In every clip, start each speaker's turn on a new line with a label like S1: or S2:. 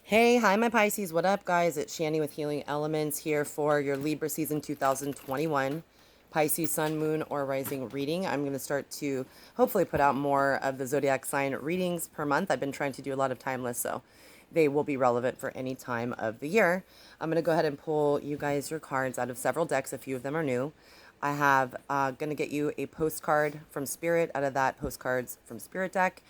S1: Hey, hi, my Pisces. What up, guys? It's Shani with Healing Elements here for your Libra season 2021 Pisces Sun, Moon, or Rising reading. I'm going to start to hopefully put out more of the zodiac sign readings per month. I've been trying to do a lot of timeless, so they will be relevant for any time of the year. I'm going to go ahead and pull you guys your cards out of several decks. A few of them are new. I have going to get you a postcard from Spirit out of that postcards from Spirit deck.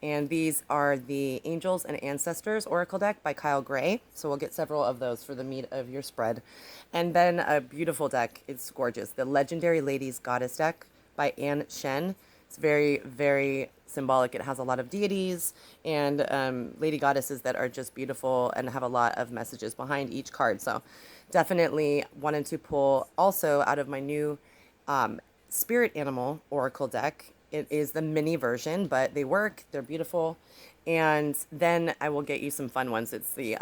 S1: And these are the Angels and Ancestors Oracle deck by Kyle Gray. So we'll get several of those for the meat of your spread. And then a beautiful deck. It's gorgeous. The Legendary Ladies Goddess deck by Anne Shen. It's very, very symbolic. It has a lot of deities and lady goddesses that are just beautiful and have a lot of messages behind each card. So definitely wanted to pull also out of my new spirit animal oracle deck. It is the mini version, but they work. They're beautiful. And then I will get you some fun ones. It's the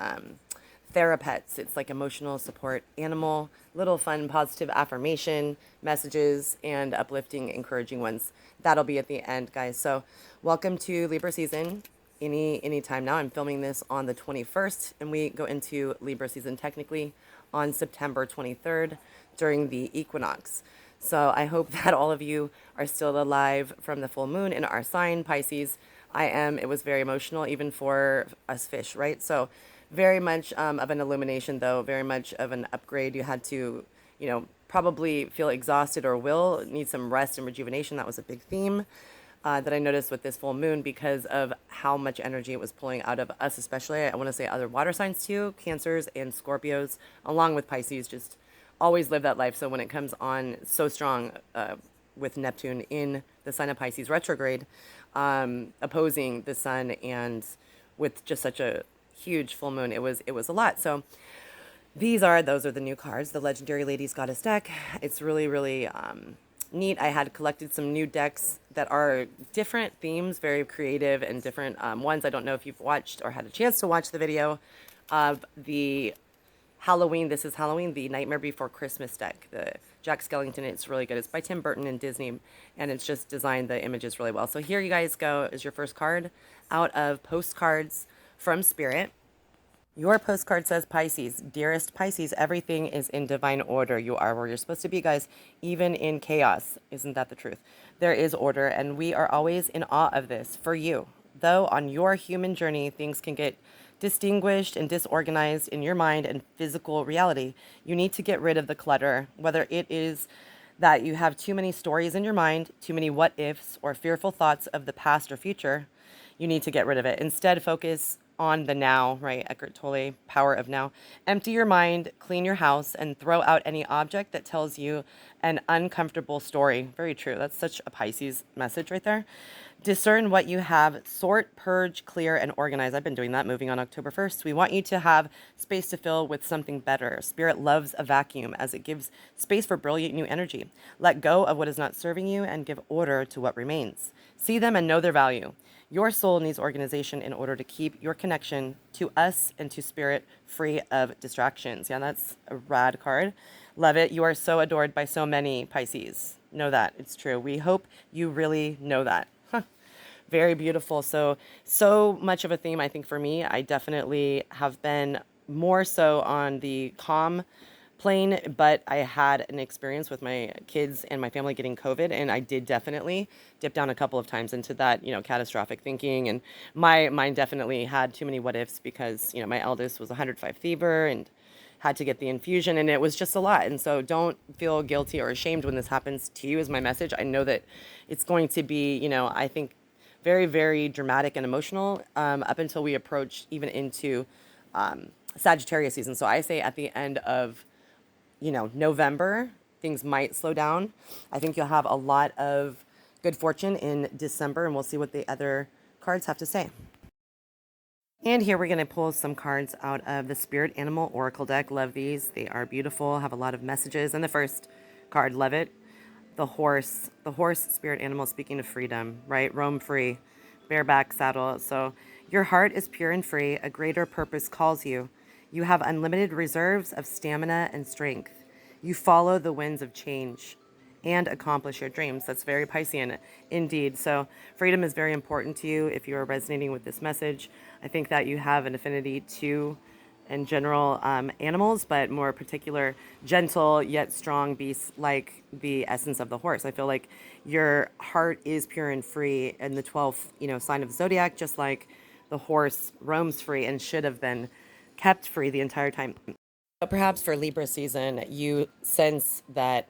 S1: Therapets. It's like emotional support animal, little fun, positive affirmation messages and uplifting, encouraging ones. That'll be at the end, guys. So welcome to Libra season. Any time now. I'm filming this on the 21st, and we go into Libra season technically on September 23rd during the equinox. So I hope that all of you are still alive from the full moon in our sign, Pisces. I am. It was very emotional, even for us fish, right? So very much of an illumination, though, very much of an upgrade. You had to, probably feel exhausted or will need some rest and rejuvenation. That was a big theme that I noticed with this full moon because of how much energy it was pulling out of us, especially. I want to say other water signs too, Cancers and Scorpios, along with Pisces, just always live that life. So when it comes on so strong with Neptune in the sign of Pisces retrograde, opposing the sun, and with just such a huge full moon, it was a lot. So those are the new cards, the Legendary Ladies Goddess deck. It's really, really neat. I had collected some new decks that are different themes, very creative and different ones. I don't know if you've watched or had a chance to watch the video of the Halloween. This is Halloween, the Nightmare Before Christmas deck. The Jack Skellington. It's really good. It's by Tim Burton and Disney, and it's just designed the images really well. So here you guys go is your first card out of postcards from Spirit. Your postcard says, Pisces, dearest Pisces, everything is in divine order. You are where you're supposed to be, guys, even in chaos. Isn't that the truth? There is order, and we are always in awe of this for you. Though on your human journey, things can get distinguished and disorganized in your mind and physical reality, you need to get rid of the clutter, whether it is that you have too many stories in your mind, too many what ifs, or fearful thoughts of the past or future. You need to get rid of it. Instead, focus on the now, right? Eckhart Tolle, Power of Now. Empty your mind, clean your house, and throw out any object that tells you an uncomfortable story. Very true. That's such a Pisces message right there. Discern what you have, sort, purge, clear, and organize. I've been doing that moving on October 1st. We want you to have space to fill with something better. Spirit loves a vacuum as it gives space for brilliant new energy. Let go of what is not serving you and give order to what remains. See them and know their value. Your soul needs organization in order to keep your connection to us and to Spirit free of distractions. Yeah, that's a rad card. Love it. You are so adored by so many, Pisces. Know that. It's true. We hope you really know that. Very beautiful. So much of a theme, I think, for me. I definitely have been more so on the calm plane, but I had an experience with my kids and my family getting COVID, and I did definitely dip down a couple of times into that, catastrophic thinking. And my mind definitely had too many what ifs because, my eldest was 105 fever and had to get the infusion, and it was just a lot. And so don't feel guilty or ashamed when this happens to you is my message. I know that it's going to be, I think very, very dramatic and emotional up until we approach even into Sagittarius season. So I say at the end of November, things might slow down. I think you'll have a lot of good fortune in December, and we'll see what the other cards have to say. And here we're going to pull some cards out of the Spirit Animal Oracle deck. Love these. They are beautiful, have a lot of messages. And the first card, love it. The horse spirit animal, speaking of freedom, right? Roam free, bareback saddle. So your heart is pure and free. A greater purpose calls you. You have unlimited reserves of stamina and strength. You follow the winds of change and accomplish your dreams. That's very Piscean indeed. So freedom is very important to you if you are resonating with this message. I think that you have an affinity to, in general, animals, but more particular, gentle yet strong beasts like the essence of the horse. I feel like your heart is pure and free in the 12th, sign of the zodiac, just like the horse roams free and should have been kept free the entire time. But perhaps for Libra season, you sense that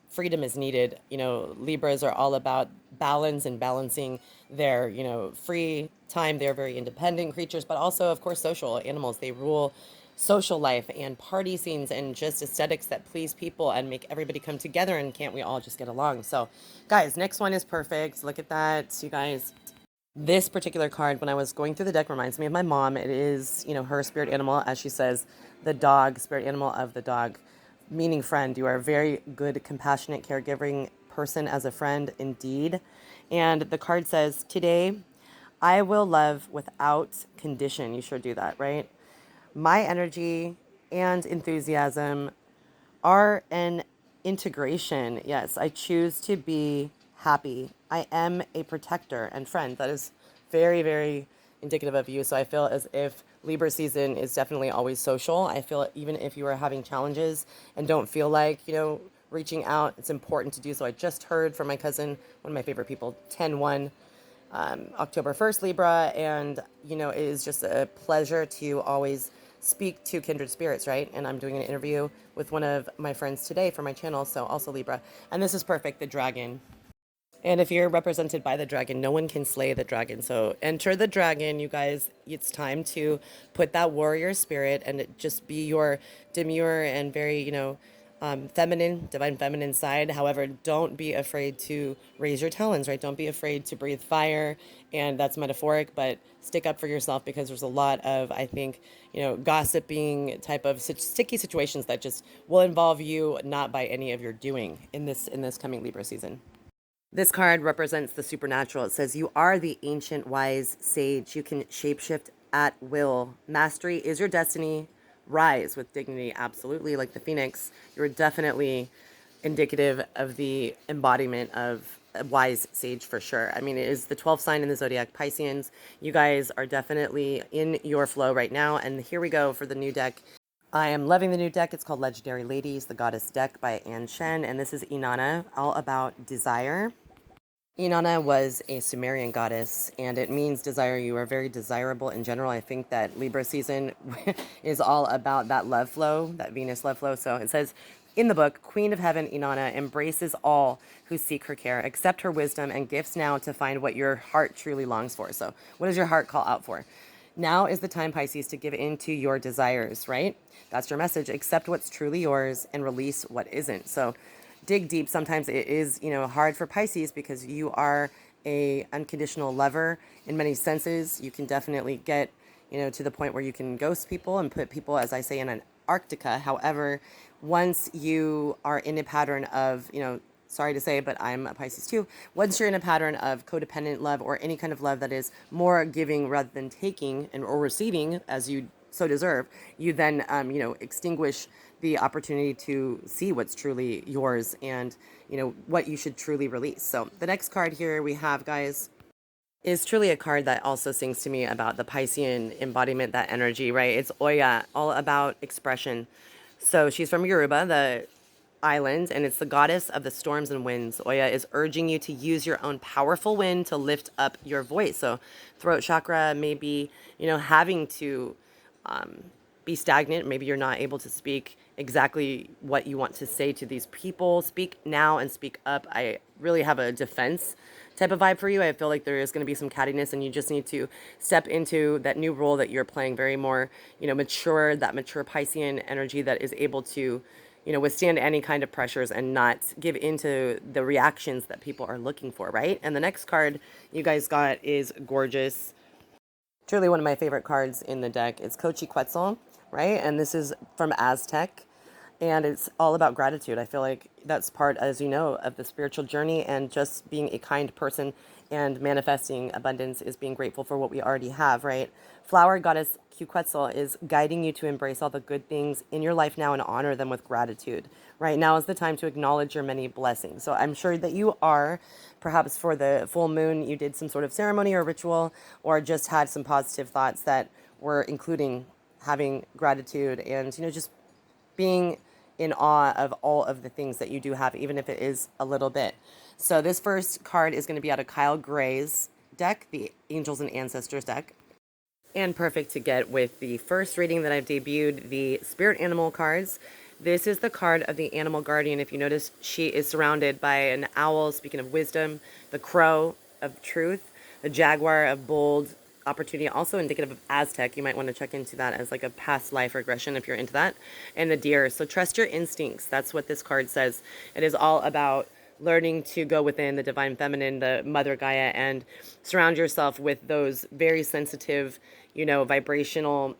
S1: freedom is needed. Libras are all about balance and balancing their, free time. They're very independent creatures, but also, of course, social animals. They rule social life and party scenes and just aesthetics that please people and make everybody come together. And can't we all just get along? So, guys, next one is perfect. Look at that, you guys. This particular card, when I was going through the deck, reminds me of my mom. It is, her spirit animal, as she says, the dog, spirit animal of the dog, meaning friend. You are a very good, compassionate, caregiving person as a friend, indeed. And the card says, today, I will love without condition. You sure do that, right? My energy and enthusiasm are an integration. Yes, I choose to be happy. I am a protector and friend. That is very, very indicative of you. So I feel as if Libra season is definitely always social. I feel even if you are having challenges and don't feel like, reaching out, it's important to do so. I just heard from my cousin, one of my favorite people, 10-1, October 1st, Libra. And, it is just a pleasure to always speak to kindred spirits, right? And I'm doing an interview with one of my friends today for my channel, so also Libra. And this is perfect, the dragon. And if you're represented by the dragon, no one can slay the dragon. So enter the dragon, you guys. It's time to put that warrior spirit and just be your demure and very, feminine, divine feminine side. However, don't be afraid to raise your talons, right? Don't be afraid to breathe fire. And that's metaphoric, but stick up for yourself because there's a lot of, I think, gossiping type of sticky situations that just will involve you, not by any of your doing in this coming Libra season. This card represents the supernatural. It says, you are the ancient wise sage. You can shapeshift at will. Mastery is your destiny. Rise with dignity. Absolutely. Like the phoenix, you're definitely indicative of the embodiment of a wise sage for sure. I mean, it is the 12th sign in the zodiac, Pisceans. You guys are definitely in your flow right now. And here we go for the new deck. I am loving the new deck. It's called Legendary Ladies, the Goddess deck by Anne Shen. And this is Inanna, all about desire. Inanna was a Sumerian goddess, and it means desire. You are very desirable in general. I think that Libra season is all about that love flow, that Venus love flow. So it says in the book, Queen of Heaven Inanna embraces all who seek her care. Accept her wisdom and gifts now to find what your heart truly longs for. So what does your heart call out for? Now is the time, Pisces, to give in to your desires, right? That's your message. Accept what's truly yours and release what isn't. So dig deep. Sometimes it is, hard for Pisces because you are a unconditional lover in many senses. You can definitely get, to the point where you can ghost people and put people, as I say, in Antarctica. However, once you are in a pattern of, sorry to say, but I'm a Pisces too. Once you're in a pattern of codependent love or any kind of love that is more giving rather than taking or receiving as you so deserve, you then, extinguish the opportunity to see what's truly yours and, what you should truly release. So the next card here we have, guys, is truly a card that also sings to me about the Piscean embodiment, that energy, right? It's Oya, all about expression. So she's from Yoruba, the island, and it's the goddess of the storms and winds. Oya is urging you to use your own powerful wind to lift up your voice. So throat chakra may be, having to be stagnant. Maybe you're not able to speak exactly what you want to say to these people. Speak now and speak up. I really have a defense type of vibe for you. I feel like there is going to be some cattiness and you just need to step into that new role that you're playing, very more, mature, that mature Piscean energy that is able to, withstand any kind of pressures and not give into the reactions that people are looking for, right? And the next card you guys got is gorgeous. Truly one of my favorite cards in the deck. It's Cochiquetzal, right? And this is from Aztec. And it's all about gratitude. I feel like that's part, as you know, of the spiritual journey and just being a kind person and manifesting abundance is being grateful for what we already have, right? Flower goddess Quetzal is guiding you to embrace all the good things in your life now and honor them with gratitude. Right now is the time to acknowledge your many blessings. So I'm sure that you are, perhaps for the full moon, you did some sort of ceremony or ritual, or just had some positive thoughts that were including having gratitude and, just being in awe of all of the things that you do have, even if it is a little bit. So this first card is going to be out of Kyle Gray's deck, the Angels and Ancestors deck. And perfect to get with the first reading that I've debuted, the Spirit Animal cards. This is the card of the Animal Guardian. If you notice, she is surrounded by an owl, speaking of wisdom, the crow of truth, the jaguar of bold opportunity, also indicative of Aztec. You might want to check into that as like a past life regression if you're into that. And the deer. So trust your instincts. That's what this card says. It is all about learning to go within the divine feminine, the mother Gaia, and surround yourself with those very sensitive, vibrational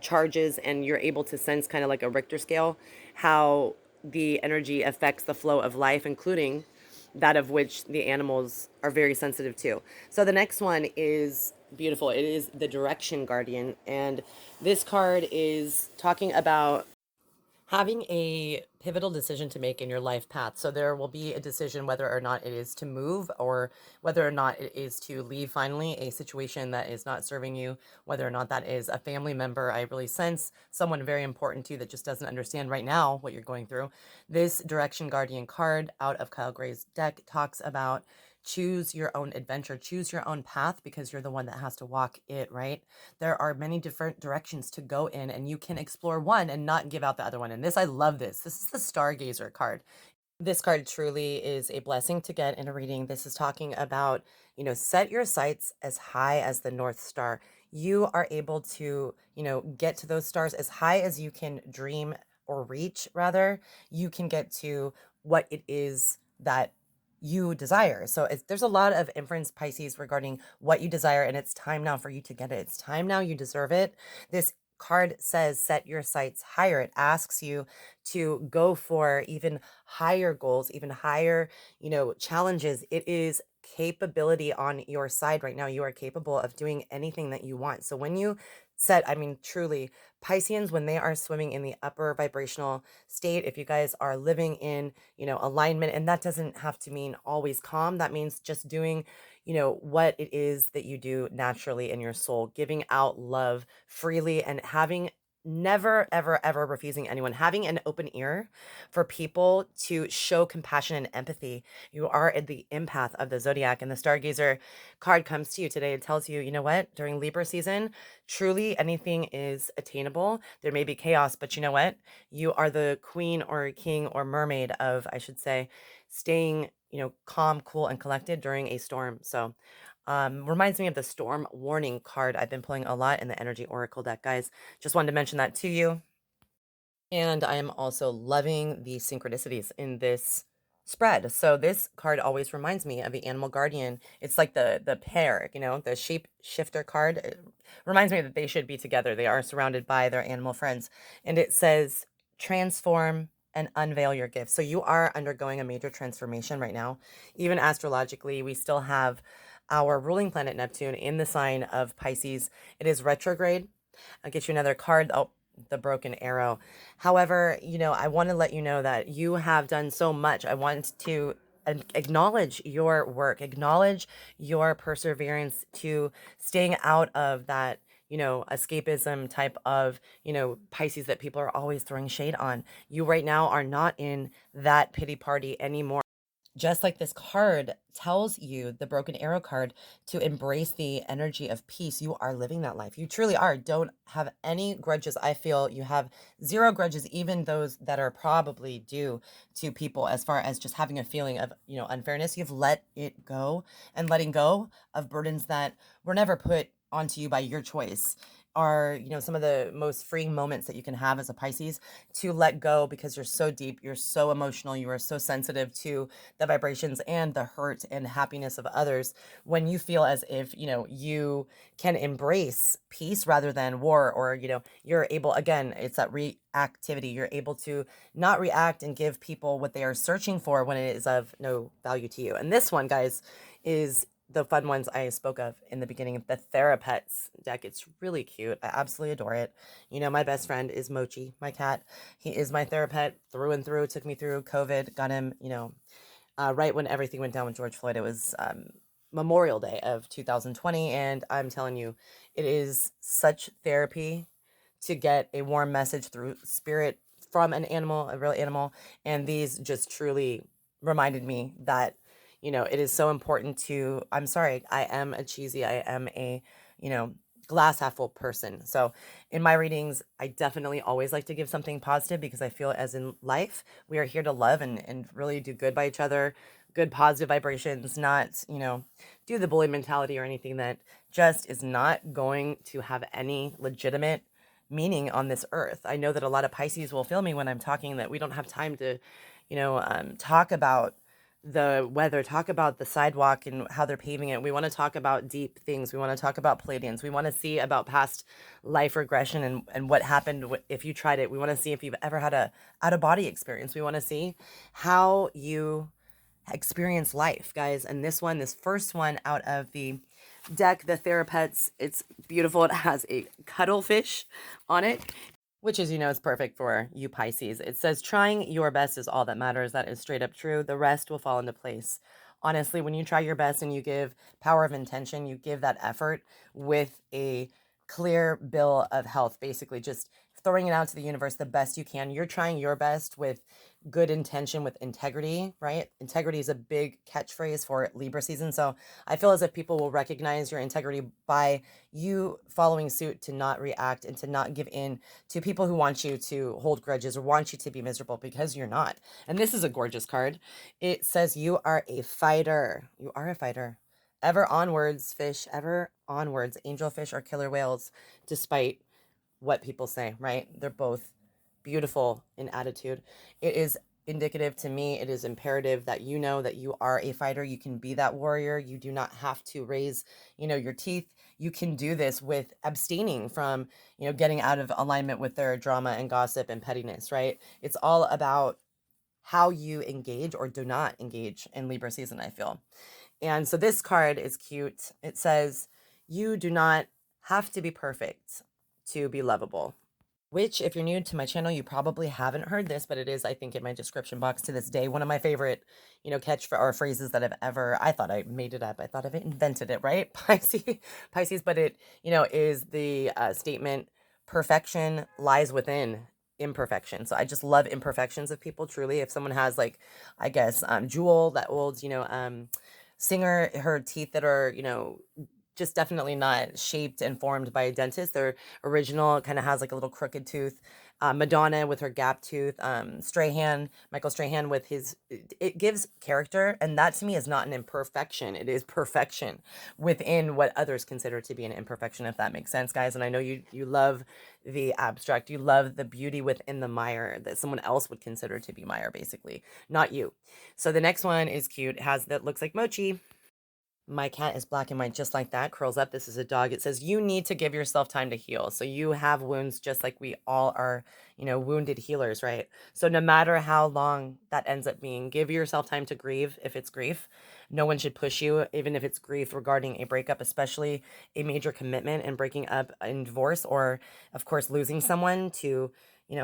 S1: charges, and you're able to sense, kind of like a Richter scale, how the energy affects the flow of life, including that of which the animals are very sensitive to. So the next one is beautiful. It is the Direction Guardian, and this card is talking about having a pivotal decision to make in your life path. So there will be a decision whether or not it is to move, or whether or not it is to leave finally a situation that is not serving you, whether or not that is a family member. I really sense someone very important to you that just doesn't understand right now what you're going through. This Direction Guardian card out of Kyle Gray's deck talks about choose your own adventure, choose your own path, because you're the one that has to walk it, right? There are many different directions to go in, and you can explore one and not give out the other one. And this, I love this. This is the Stargazer card. This card truly is a blessing to get in a reading. This is talking about, set your sights as high as the North Star. You are able to, get to those stars as high as you can dream, or reach, rather. You can get to what it is that you desire. So there's a lot of inference, Pisces, regarding what you desire, and it's time now for you to get it. It's time now. You deserve it. This card says set your sights higher. It asks you to go for even higher goals, even higher, challenges. It is capability on your side right now. You are capable of doing anything that you want. So when you set, I mean, truly, Pisceans, when they are swimming in the upper vibrational state, if you guys are living in, alignment, and that doesn't have to mean always calm, that means just doing, what it is that you do naturally in your soul, giving out love freely, and having never, ever, ever refusing anyone, having an open ear for people to show compassion and empathy. You are the empath of the zodiac, and the Stargazer card comes to you today and tells you, you know what, during Libra season, truly anything is attainable. There may be chaos, but you know what? You are the queen or king or mermaid of, I should say, staying, calm, cool, and collected during a storm. So, reminds me of the storm warning card I've been pulling a lot in the Energy Oracle deck, guys. Just wanted to mention that to you. And I am also loving the synchronicities in this spread. So this card always reminds me of the Animal Guardian. It's like the pair, the shape shifter card. It reminds me that they should be together. They are surrounded by their animal friends. And it says transform and unveil your gifts. So you are undergoing a major transformation right now. Even astrologically, we still have our ruling planet Neptune in the sign of Pisces. It is retrograde. I'll get you another card. Oh, the broken arrow. However, I want to let you know that you have done so much. I want to acknowledge your work, acknowledge your perseverance to staying out of that, escapism type of, Pisces that people are always throwing shade on. You right now are not in that pity party anymore. Just like this card tells you, the broken arrow card, to embrace the energy of peace, you are living that life. You truly are. Don't have any grudges. I feel you have zero grudges, even those that are probably due to people, as far as just having a feeling of, unfairness. You've let it go, and letting go of burdens that were never put onto you by your choice are, some of the most freeing moments that you can have as a Pisces, to let go, because you're so deep, you're so emotional, you are so sensitive to the vibrations and the hurt and happiness of others. When you feel as if, you can embrace peace rather than war, or, you're able, again, it's that reactivity. You're able to not react and give people what they are searching for when it is of no value to you. And this one, guys, is the fun ones I spoke of in the beginning, the Therapets deck. It's really cute. I absolutely adore it. You know, my best friend is Mochi, my cat. He is my Therapet through and through. Took me through COVID, got him, right when everything went down with George Floyd. It was Memorial Day of 2020. And I'm telling you, it is such therapy to get a warm message through spirit from an animal, a real animal. And these just truly reminded me that, it is so important to, I'm sorry, I am a cheesy, I am a, you know, glass half full person. So in my readings, I definitely always like to give something positive because I feel as in life, we are here to love and really do good by each other, good positive vibrations, not, do the bully mentality or anything that just is not going to have any legitimate meaning on this earth. I know that a lot of Pisces will feel me when I'm talking that we don't have time to, talk about the weather, talk about the sidewalk and how they're paving it. We want to talk about deep things. We want to talk about Palladians. We want to see about past life regression and what happened if you tried it. We want to see if you've ever had a out of body experience. We want to see how you experience life, guys. And this first one out of the deck, the Therapets, it's beautiful. It has a cuttlefish on it, which is, is perfect for you Pisces. It says, trying your best is all that matters. That is straight up true. The rest will fall into place. Honestly, when you try your best and you give power of intention, you give that effort with a clear bill of health, basically just throwing it out to the universe the best you can. You're trying your best with good intention, with integrity, right? Integrity is a big catchphrase for Libra season. So I feel as if people will recognize your integrity by you following suit to not react and to not give in to people who want you to hold grudges or want you to be miserable, because you're not. And this is a gorgeous card. It says you are a fighter. You are a fighter. Ever onwards, fish, ever onwards, angelfish or killer whales, despite what people say, right? They're both beautiful in attitude. It is indicative to me, it is imperative that you know that you are a fighter. You can be that warrior. You do not have to raise, your teeth. You can do this with abstaining from, getting out of alignment with their drama and gossip and pettiness, right? It's all about how you engage or do not engage in Libra season, I feel. And so this card is cute. It says, you do not have to be perfect to be lovable. Which, if you're new to my channel, you probably haven't heard this, but it is, I think, in my description box to this day, one of my favorite, catch or phrases that I've ever, I thought I made it up. I thought I've invented it, right? Pisces, but it, is the statement, perfection lies within imperfection. So I just love imperfections of people, truly. If someone has, like, I guess, Jewel, that old, singer, her teeth that are, just definitely not shaped and formed by a dentist. Their original kind of has like a little crooked tooth. Madonna with her gap tooth. Michael Strahan with his, it gives character. And that to me is not an imperfection. It is perfection within what others consider to be an imperfection, if that makes sense, guys. And I know you love the abstract. You love the beauty within the mire that someone else would consider to be mire, basically, not you. So the next one is cute. It has, that looks like mochi. My cat is black and white, just like that, curls up. This is a dog. It says you need to give yourself time to heal. So you have wounds just like we all are, wounded healers, right? So no matter how long that ends up being, give yourself time to grieve if it's grief. No one should push you, even if it's grief regarding a breakup, especially a major commitment and breaking up in divorce, or of course losing someone to,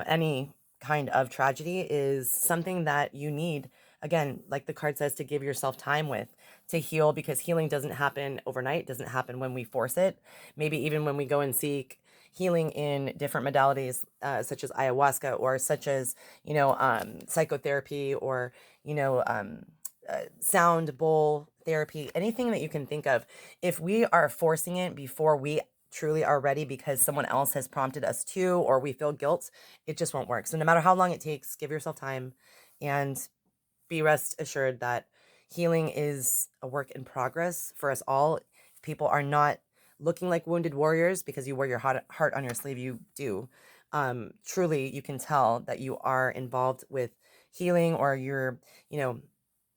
S1: any kind of tragedy is something that you need, again, like the card says, to give yourself time with, to heal, because healing doesn't happen overnight, doesn't happen when we force it. Maybe even when we go and seek healing in different modalities, such as ayahuasca, or such as, psychotherapy, or, sound bowl therapy, anything that you can think of. If we are forcing it before we truly are ready because someone else has prompted us to, or we feel guilt, it just won't work. So no matter how long it takes, give yourself time and be rest assured that healing is a work in progress for us all. If people are not looking like wounded warriors because you wear your heart on your sleeve, you do. Truly, you can tell that you are involved with healing, or you're,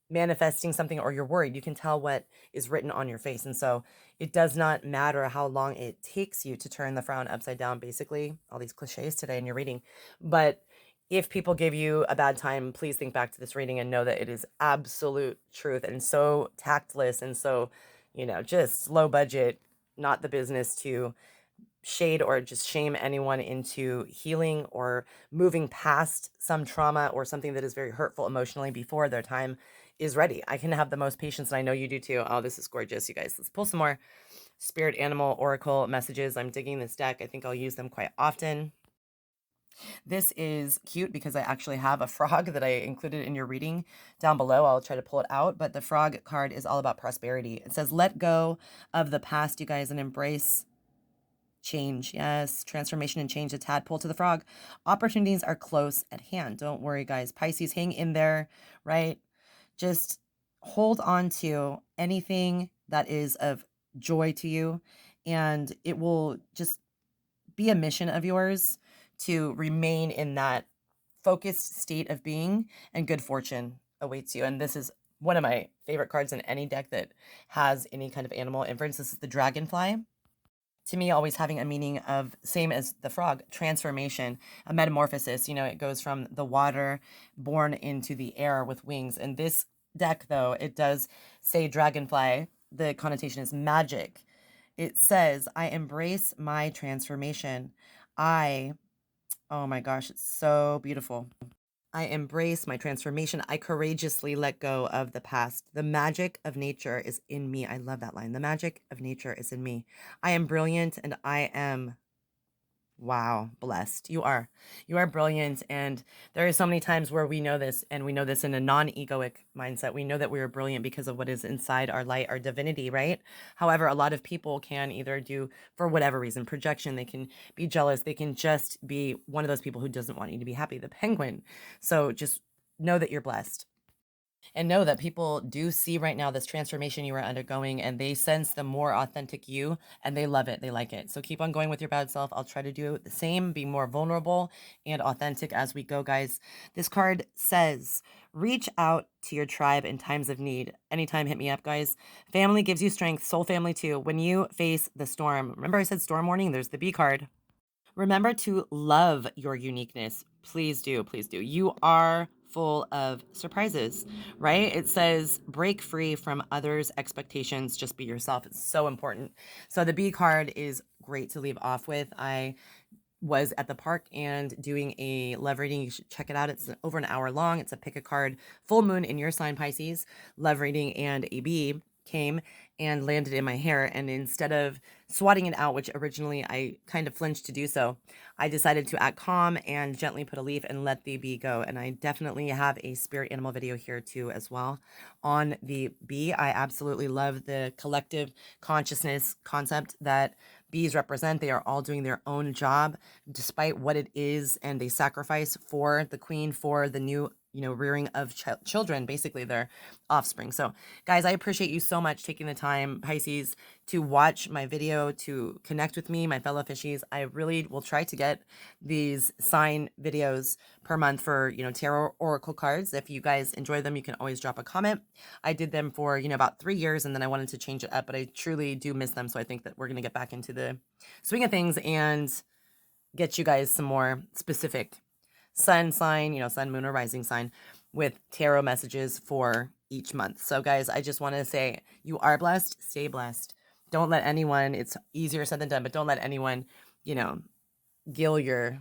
S1: manifesting something, or you're worried. You can tell what is written on your face. And so it does not matter how long it takes you to turn the frown upside down, basically, all these cliches today in your reading. But if people give you a bad time, please think back to this reading and know that it is absolute truth and so tactless and so just low budget, not the business to shade or just shame anyone into healing or moving past some trauma or something that is very hurtful emotionally before their time is ready. I can have the most patience, and I know you do too. Oh, this is gorgeous, you guys. Let's pull some more spirit animal oracle messages. I'm digging this deck. I think I'll use them quite often. This is cute because I actually have a frog that I included in your reading down below. I'll try to pull it out, but the frog card is all about prosperity. It says, let go of the past, you guys, and embrace change. Yes, transformation and change. A tadpole to the frog. Opportunities are close at hand. Don't worry, guys. Pisces, hang in there, right? Just hold on to anything that is of joy to you, and it will just be a mission of yours to remain in that focused state of being, and good fortune awaits you. And this is one of my favorite cards in any deck that has any kind of animal inference. This is the dragonfly. To me, always having a meaning of, same as the frog, transformation, a metamorphosis. It goes from the water born into the air with wings. And this deck, though, it does say dragonfly. The connotation is magic. It says, I embrace my transformation. Oh my gosh, it's so beautiful. I embrace my transformation. I courageously let go of the past. The magic of nature is in me. I love that line. The magic of nature is in me. I am brilliant, and I am, wow, blessed. You are. You are brilliant. And there are so many times where we know this, and we know this in a non-egoic mindset. We know that we are brilliant because of what is inside our light, our divinity, right? However, a lot of people can either do, for whatever reason, projection. They can be jealous. They can just be one of those people who doesn't want you to be happy, the penguin. So just know that you're blessed. And know that people do see right now this transformation you are undergoing, and they sense the more authentic you, and they love it. They like it. So keep on going with your bad self. I'll try to do the same, be more vulnerable and authentic as we go, guys. This card says, reach out to your tribe in times of need. Anytime, hit me up, guys. Family gives you strength, soul family too. When you face the storm, remember I said storm warning? There's the B card. Remember to love your uniqueness. Please do. Please do. You are full of surprises, right? It says break free from others' expectations. Just be yourself. It's so important. So the B card is great to leave off with. I was at the park and doing a love reading. You should check it out. It's over an hour long. It's a pick a card, full moon in your sign, Pisces, love reading, and a bee came and landed in my hair. And instead of swatting it out, which originally I kind of flinched to do so, I decided to act calm and gently put a leaf and let the bee go. And I definitely have a spirit animal video here too as well on the bee. I absolutely love the collective consciousness concept that bees represent. They are all doing their own job despite what it is, and they sacrifice for the queen, for the new rearing of children, basically their offspring. So guys, I appreciate you so much taking the time, Pisces, to watch my video, to connect with me, my fellow fishies. I really will try to get these sign videos per month for tarot oracle cards. If you guys enjoy them, you can always drop a comment. I did them for about 3 years, and then I wanted to change it up, but I truly do miss them. So I think that we're going to get back into the swing of things and get you guys some more specific sun sign, sun, moon, or rising sign with tarot messages for each month. So guys, I just want to say you are blessed. Stay blessed. Don't let anyone, it's easier said than done, but don't let anyone, gill your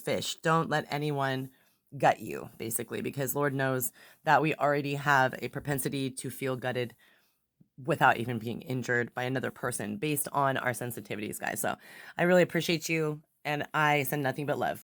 S1: fish. Don't let anyone gut you, basically, because Lord knows that we already have a propensity to feel gutted without even being injured by another person based on our sensitivities, guys. So I really appreciate you, and I send nothing but love.